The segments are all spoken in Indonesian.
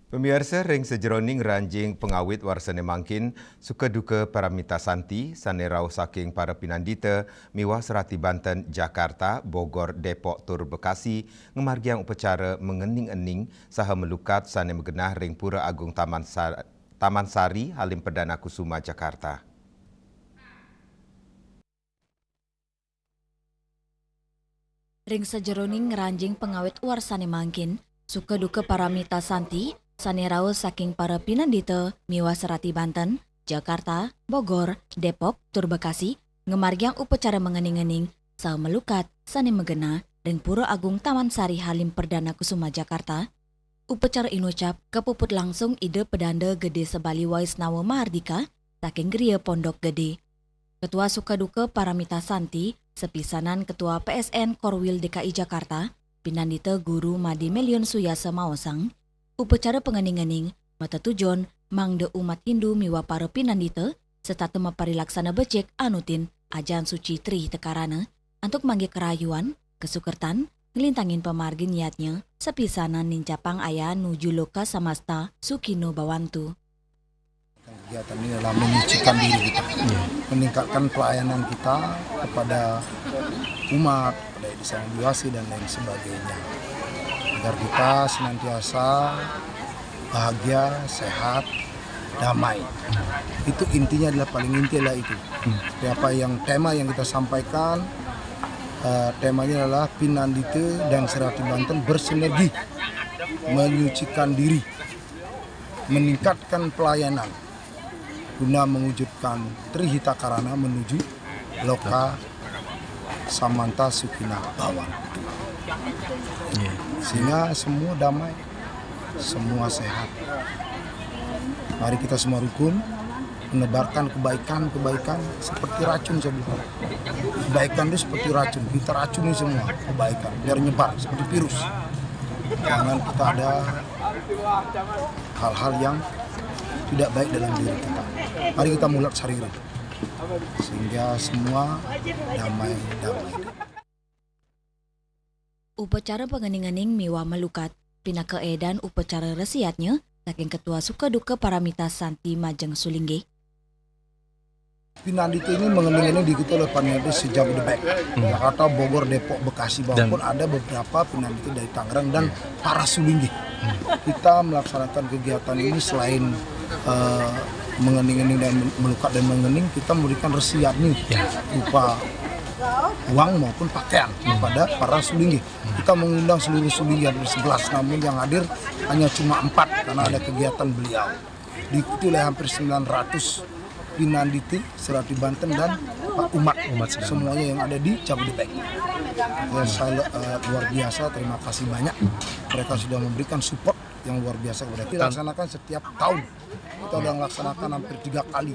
Pemirsa ring sejeroning ranjing pengawit warsane mangkin suka duka Paramita Santi sanerau saking para pinandita miwah Serati Banten, Jakarta, Bogor, Depok, tur Bekasi ngemargiang upacara mengening-ening saha melukat sane megenah ring Pura Agung Taman Sari Halim Perdana Kusuma, Jakarta. Ring sejeroning ranjing pengawit warsane mangkin suka duka Paramita Santi sanerau saking para pinandita miwah Serati Banten, Jakarta, Bogor, Depok, tur Bekasi ngemargiang upacara mengening-ening saha melukat sane megena ring Pura Agung Taman Sari Halim Perdana Kusuma, Jakarta. Upacara inucap kepuput langsung ide pedanda gede Sebali Waisnawa Mahardika saking geria Pondok Gede. Ketua Sukaduka Paramita Santi, sepisanan Ketua PSN Korwil DKI Jakarta, Pinandita Guru Madi Melion Suyasa Maosang, upacara pengening-ening mata tujon mangde umat Hindu miwa para pinandita serta tema parilaksana becek anutin ajan suci tri tekarana untuk mangge kerayuan, kesukertan, ngelintangin pemargin niatnya sepisanan nincapang ayah nuju loka samasta Sukino Bawantu. Kegiatan ini adalah menyucikan diri kita, meningkatkan pelayanan kita kepada umat, kepada disabilitas dan lain sebagainya, agar kita senantiasa bahagia, sehat, damai. Itu intinya adalah paling inti adalah itu. Apa yang tema yang kita sampaikan, temanya adalah Pinandita dan Serati Banten bersinergi, menyucikan diri, meningkatkan pelayanan guna mewujudkan Trihita Karana menuju Loka Samanta Sukina Bawan. Sehingga semua damai, semua sehat. Mari kita semua rukun menebarkan kebaikan seperti racun saya bilang. Kebaikan itu seperti racun, kita racuni semua kebaikan biar nyebar seperti virus. Jangan kita ada hal-hal yang tidak baik dalam diri kita. Mari kita mulat sarira sehingga semua damai. Upacara pengening-ening miwa melukat pina keedan upacara resiatnya saking Ketua Sukaduka Paramita Santi Majeng Sulingge. Pinandita ini mengening-ening diikuti oleh Pinandita se-Jabodetabek, Jakarta, Bogor, Depok, Bekasi, walaupun ada beberapa Pinandita dari Tangerang dan para Sulingge. Kita melaksanakan kegiatan ini selain mengening-ening dan melukat dan mengening, kita memberikan resiat nih berupa uang maupun pakaian kepada para Sulingge. Kita mengundang seluruh Sulingge ada 11, namun yang hadir hanya cuma 4 karena ada kegiatan beliau. Diikuti oleh hampir 900 Pinandita, Serati Banten dan umat semuanya yang ada di Jabodetabek. Ya, saya luar biasa, terima kasih banyak. Mereka sudah memberikan support yang luar biasa kepada kita. Laksanakan setiap tahun. Kita sudah melaksanakan hampir 3 kali.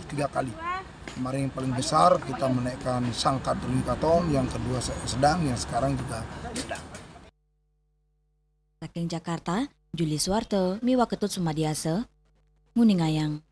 Kemarin yang paling besar kita menaikkan Sangkat Rikaton, yang kedua sedang, yang sekarang juga sedang. Saking Jakarta, Juli Suwarto, Miwa Ketut Sumadiasa, Nguningayang.